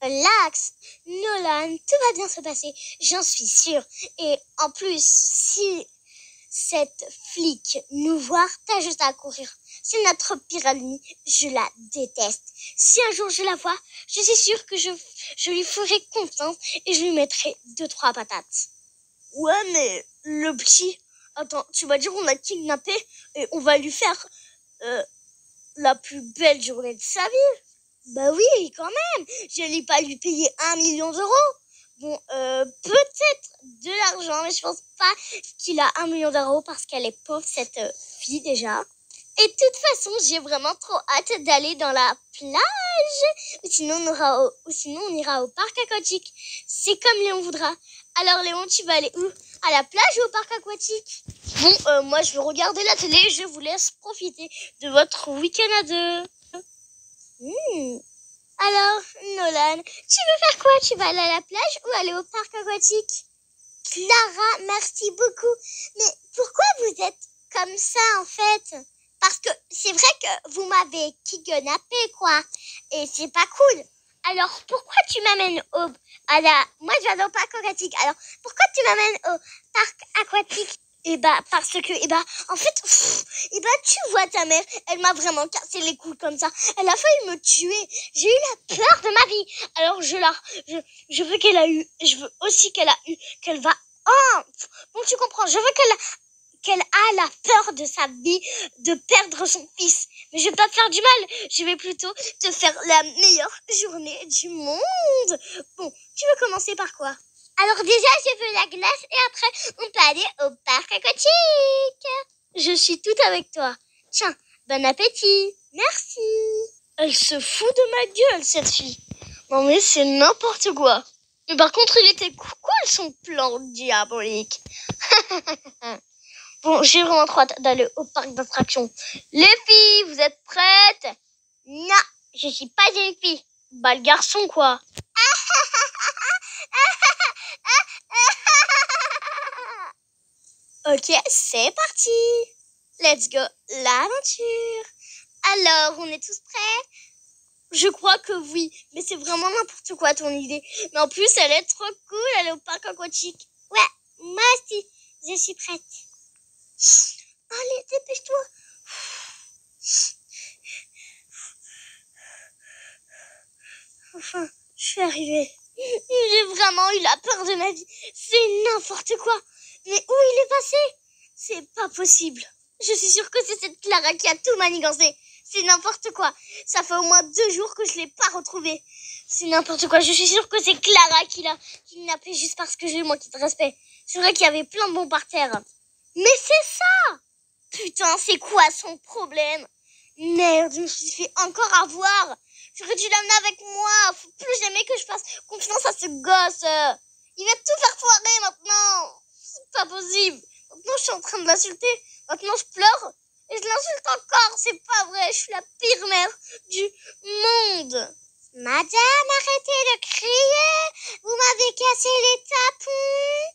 Relax, Nolan, tout va bien se passer, j'en suis sûre. Et en plus, si cette flic nous voit, t'as juste à courir. C'est notre pire ennemie, je la déteste. Si un jour je la vois, je suis sûre que je lui ferai confiance et je lui mettrai 2-3 patates. Ouais, mais le petit... Attends, tu vas dire qu'on l'a kidnappé et on va lui faire la plus belle journée de sa vie. Bah oui, quand même. Je n'allais pas lui payer 1 million d'euros. Bon, peut-être de l'argent, mais je pense pas qu'il a 1 million d'euros parce qu'elle est pauvre, cette fille, déjà. Et de toute façon, j'ai vraiment trop hâte d'aller dans la plage. Ou sinon, on ira au parc aquatique. C'est comme Léon voudra. Alors, Léon, tu vas aller où? À la plage ou au parc aquatique? Bon, moi, je veux regarder la télé. Je vous laisse profiter de votre week-end à deux. Alors, Nolan, tu veux faire quoi? Tu vas aller à la plage ou aller au parc aquatique? Clara, merci beaucoup. Mais pourquoi vous êtes comme ça, en fait? Parce que c'est vrai que vous m'avez kidnappé, quoi. Et c'est pas cool. Alors, pourquoi tu m'amènes moi, je vais aller au parc aquatique. Alors, pourquoi tu m'amènes au parc aquatique? Parce que, en fait, tu vois ta mère, elle m'a vraiment cassé les couilles comme ça. Elle a failli me tuer. J'ai eu la peur de ma vie. Alors, je veux je veux aussi qu'elle va, bon, tu comprends, je veux qu'elle a la peur de sa vie, de perdre son fils. Mais je vais pas te faire du mal. Je vais plutôt te faire la meilleure journée du monde. Bon, tu veux commencer par quoi? Alors déjà, je veux la glace et après, on peut aller au parc aquatique. Je suis toute avec toi. Tiens, bon appétit. Merci. Elle se fout de ma gueule, cette fille. Non mais c'est n'importe quoi. Mais par contre, il était cool son plan diabolique. Bon, j'ai vraiment trop hâte d'aller au parc d'attractions. Les filles, vous êtes prêtes? Non, je suis pas une fille. Bah le garçon, quoi. Ok, c'est parti. Let's go, l'aventure. Alors, on est tous prêts? Je crois que oui, mais c'est vraiment n'importe quoi ton idée. Mais en plus, elle est trop cool, elle est au parc aquatique. Ouais, moi aussi, je suis prête. Allez, dépêche-toi. Enfin, je suis arrivée. J'ai vraiment eu la peur de ma vie. C'est n'importe quoi. Mais où il est passé? C'est pas possible. Je suis sûre que c'est cette Clara qui a tout manigancé. C'est n'importe quoi. Ça fait au moins 2 jours que je l'ai pas retrouvée. C'est n'importe quoi. Je suis sûre que c'est Clara qui l'a kidnappée juste parce que j'ai manqué de respect. C'est vrai qu'il y avait plein de bombes par terre. Mais c'est ça! Putain, c'est quoi son problème? Merde, je me suis fait encore avoir. J'aurais dû l'amener avec moi. Faut plus jamais que je fasse confiance à ce gosse. Il va tout faire foirer maintenant. C'est pas possible. Maintenant, je suis en train de l'insulter. Maintenant, je pleure. Et je l'insulte encore. C'est pas vrai. Je suis la pire mère du monde. Madame, arrêtez de crier. Vous m'avez cassé les tapons.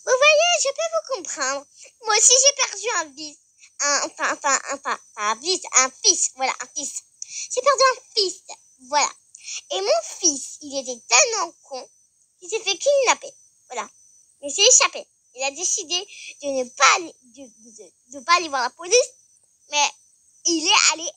Vous voyez, je peux vous comprendre. Moi aussi, j'ai perdu un fils. Un fils. Voilà, un fils. J'ai perdu un fils. Voilà. Et mon fils, il était tellement con qu'il s'est fait kidnapper. Voilà. Mais il s'est échappé. Il a décidé de ne pas aller voir la police, mais il est allé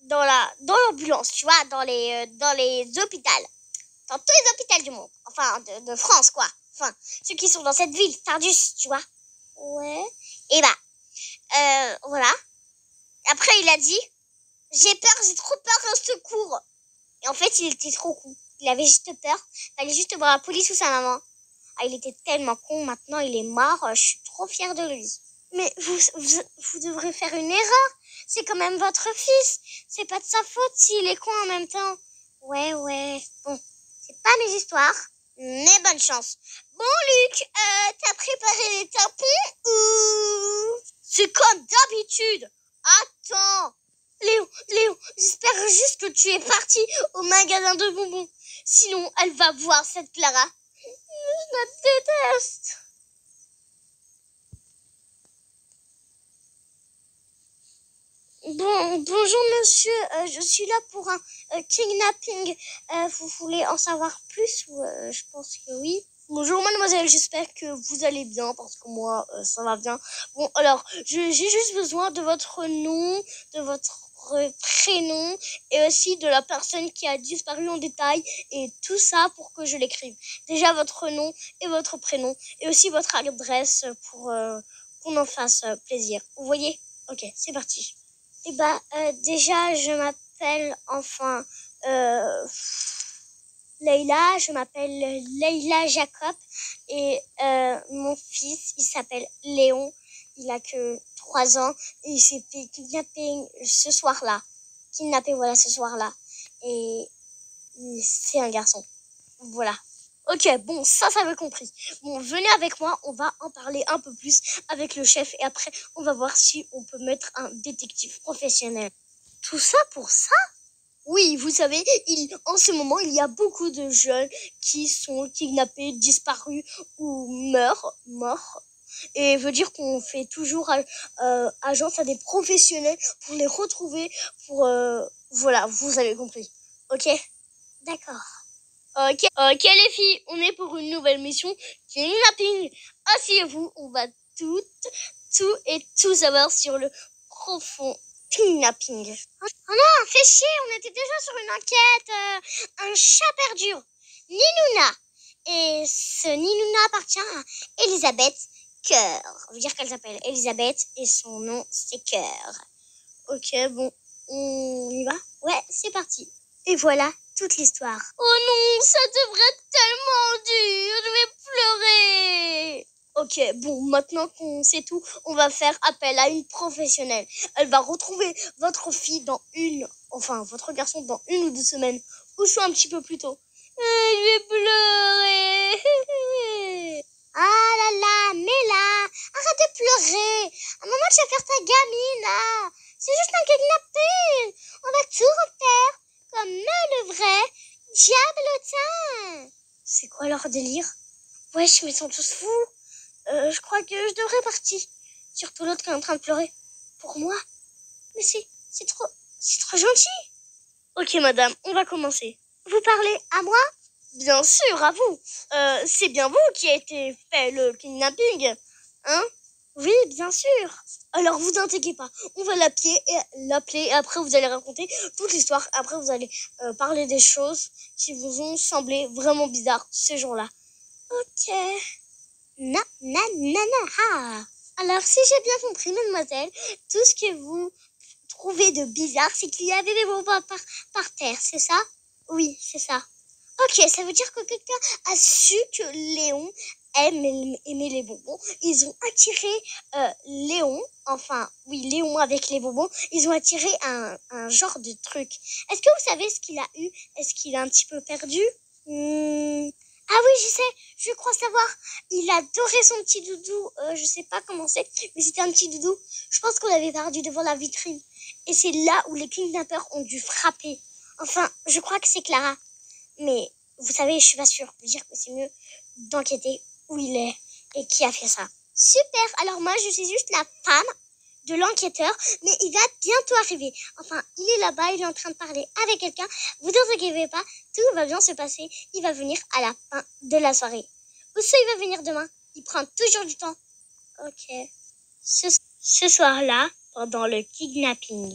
dans l'ambulance, tu vois, dans les hôpitaux. Dans tous les hôpitaux du monde. Enfin, de France, quoi. Enfin, ceux qui sont dans cette ville, Tardus, tu vois. Ouais. Et voilà. Après, il a dit, j'ai trop peur, au secours. Et en fait, il était trop con. Il avait juste peur. Il fallait juste voir la police ou sa maman. Ah, il était tellement con, maintenant il est mort. Je suis trop fière de lui. Mais vous devrez faire une erreur. C'est quand même votre fils. C'est pas de sa faute s'il est con en même temps. Ouais. Bon, c'est pas mes histoires. Mais bonne chance. Bon, Luc, t'as préparé les tampons ou... C'est comme d'habitude. Attends. Léon, j'espère juste que tu es parti au magasin de bonbons. Sinon, elle va voir cette Clara. Je la déteste. Bonjour monsieur, je suis là pour un kidnapping. Vous voulez en savoir plus ou je pense que oui. Bonjour mademoiselle, j'espère que vous allez bien parce que moi ça va bien. Bon alors, j'ai juste besoin de votre nom, de votre prénom et aussi de la personne qui a disparu en détail et tout ça pour que je l'écrive. Déjà votre nom et votre prénom et aussi votre adresse pour qu'on en fasse plaisir. Vous voyez? Ok, c'est parti. Eh ben, déjà, je m'appelle Leïla, je m'appelle Leïla Jacob et mon fils, il s'appelle Léon, il a que 3 ans et il s'est fait kidnapper ce soir-là. Voilà, ce soir-là. Et c'est un garçon. Voilà. Ok, bon, ça avait compris. Bon, venez avec moi, on va en parler un peu plus avec le chef et après, on va voir si on peut mettre un détective professionnel. Tout ça pour ça? Oui, vous savez, en ce moment, il y a beaucoup de jeunes qui sont kidnappés, disparus ou morts. Et veut dire qu'on fait toujours agence à des professionnels pour les retrouver, voilà, vous avez compris. Ok? D'accord. Ok les filles, on est pour une nouvelle mission kidnapping. Asseyez-vous, on va tout savoir sur le profond kidnapping. Oh non, fais chier, on était déjà sur une enquête. Un chat perdu, Ninouna. Et ce Ninouna appartient à Elisabeth Cœur. On veut dire qu'elle s'appelle Elisabeth et son nom c'est Cœur. Ok, bon, on y va? Ouais, c'est parti. Et voilà toute l'histoire. Oh non, ça devrait être tellement dur, je vais pleurer. Ok, bon, maintenant qu'on sait tout, on va faire appel à une professionnelle. Elle va retrouver votre fille votre garçon dans 1 ou 2 semaines, ou soit un petit peu plus tôt. Je vais pleurer. Ah là là, mais là, arrête de pleurer. À un moment, tu vas faire ta gamine, là. C'est juste un kidnapping. On va tout refaire comme le vrai diablotin. C'est quoi leur délire? Wesh, mais ils sont tous fous. Je crois que je devrais partir. Surtout l'autre qui est en train de pleurer. Pour moi? Mais c'est trop gentil. Ok, madame, on va commencer. Vous parlez à moi? Bien sûr, à vous. C'est bien vous qui a été fait le kidnapping, hein? Oui, bien sûr. Alors, vous inquiétez pas. On va l'appeler et après, vous allez raconter toute l'histoire. Après, vous allez parler des choses qui vous ont semblé vraiment bizarres ce jour-là. Ok. Ha. Alors, si j'ai bien compris, mademoiselle, tout ce que vous trouvez de bizarre, c'est qu'il y avait des bonbons par terre, c'est ça? Oui, c'est ça. Ok, ça veut dire que quelqu'un a su que Léon aimait les bonbons. Ils ont attiré Léon, Léon avec les bonbons, ils ont attiré un genre de truc. Est-ce que vous savez ce qu'il a eu? Est-ce qu'il a un petit peu perdu? Ah oui, je sais, je crois savoir. Il adorait son petit doudou. Je sais pas comment c'est, mais c'était un petit doudou. Je pense qu'on l'avait perdu devant la vitrine. Et c'est là où les kidnappeurs ont dû frapper. Enfin, je crois que c'est Clara. Mais vous savez, je suis pas sûre. Je veux dire que c'est mieux d'enquêter où il est et qui a fait ça. Super. Alors moi, je suis juste la femme de l'enquêteur, mais il va bientôt arriver. Enfin, il est là-bas, il est en train de parler avec quelqu'un. Vous ne inquiétez pas, tout va bien se passer. Il va venir à la fin de la soirée. Ou soit il va venir demain. Il prend toujours du temps. Ok. Ce soir-là, pendant le kidnapping.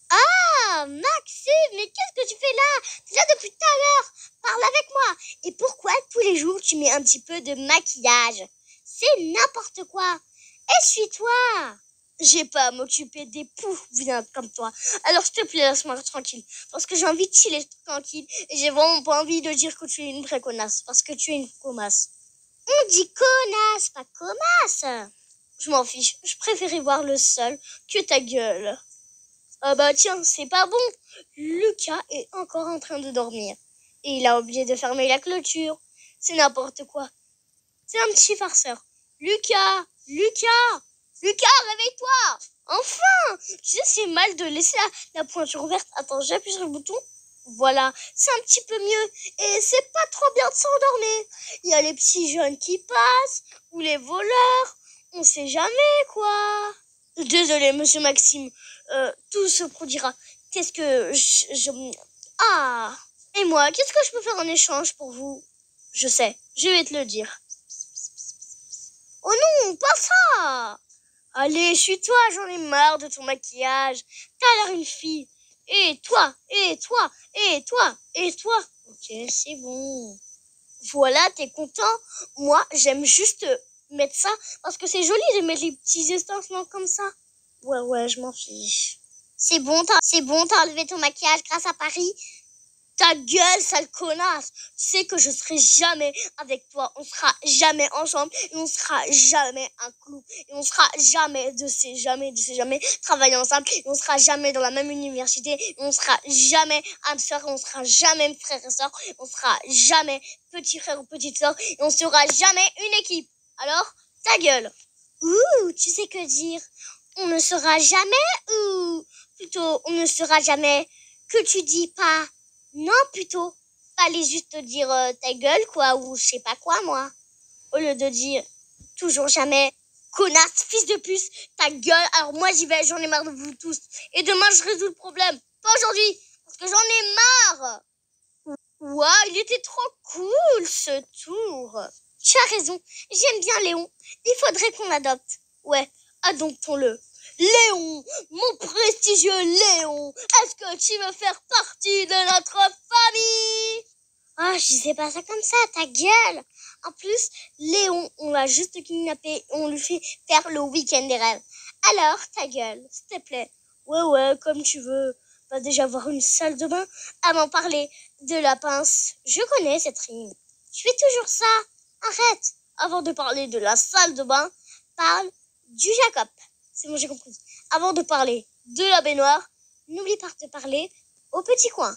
Ah, Maxime, mais qu'est-ce que tu fais là? Tu es là depuis tout à l'heure. Parle avec moi. Et pourquoi tous les jours tu mets un petit peu de maquillage? C'est n'importe quoi. Essuie-toi. J'ai pas à m'occuper des poux bien comme toi. Alors s'il te plaît, laisse-moi tranquille. Parce que j'ai envie de chiller tranquille. Et j'ai vraiment pas envie de dire que tu es une vraie connasse. Parce que tu es une connasse. On dit connasse, pas commasse. Je m'en fiche. Je préférais voir le sol que ta gueule. Ah bah tiens, c'est pas bon. Lucas est encore en train de dormir. Et il a oublié de fermer la clôture. C'est n'importe quoi. C'est un petit farceur. Lucas, réveille-toi. Enfin. Tu sais, c'est mal de laisser la pointure ouverte. Attends, j'appuie sur le bouton. Voilà, c'est un petit peu mieux. Et c'est pas trop bien de s'endormir. Il y a les petits jeunes qui passent, ou les voleurs. On sait jamais, quoi. Désolé, monsieur Maxime. Tout se produira. Qu'est-ce que Ah! Et moi, qu'est-ce que je peux faire en échange pour vous? Je sais, je vais te le dire. Oh non, pas ça! Allez, suis-toi, j'en ai marre de ton maquillage. T'as l'air une fille. Et toi, et toi, et toi, et toi. Ok, c'est bon. Voilà, t'es content? Moi, j'aime juste mettre ça parce que c'est joli de mettre les petits estampillons comme ça. Ouais, je m'en fiche. C'est bon, t'as enlevé ton maquillage grâce à Paris. Ta gueule, sale connasse. Tu sais que je serai jamais avec toi. On sera jamais ensemble. Et on sera jamais un clou. Et on sera jamais jamais travailler ensemble. Et on sera jamais dans la même université. Et on sera jamais âme sœur. On sera jamais frère et sœur. On sera jamais petit frère ou petite sœur. Et on sera jamais une équipe. Alors, ta gueule. Ouh, tu sais que dire? On ne sera jamais ou plutôt on ne sera jamais que tu dis pas. Non, plutôt, fallait juste dire ta gueule, quoi, ou je sais pas quoi, moi. Au lieu de dire toujours jamais, connasse, fils de puce, ta gueule, alors moi j'y vais, j'en ai marre de vous tous. Et demain je résous le problème. Pas aujourd'hui, parce que j'en ai marre. Waouh, il était trop cool ce tour. Tu as raison, j'aime bien Léon. Il faudrait qu'on l'adopte. Ouais, adoptons-le. Léon, mon prestigieux Léon, est-ce que tu veux faire partie de notre famille? Oh, je disais pas ça comme ça, ta gueule. En plus, Léon, on l'a juste kidnappé, on lui fait faire le week-end des rêves. Alors, ta gueule, s'il te plaît. Ouais, comme tu veux. Va déjà voir une salle de bain avant de parler de la pince. Je connais cette rime. Tu fais toujours ça. Arrête. Avant de parler de la salle de bain, parle du Jacob. C'est bon, j'ai compris. Avant de parler de la baignoire, n'oublie pas de parler au petit coin.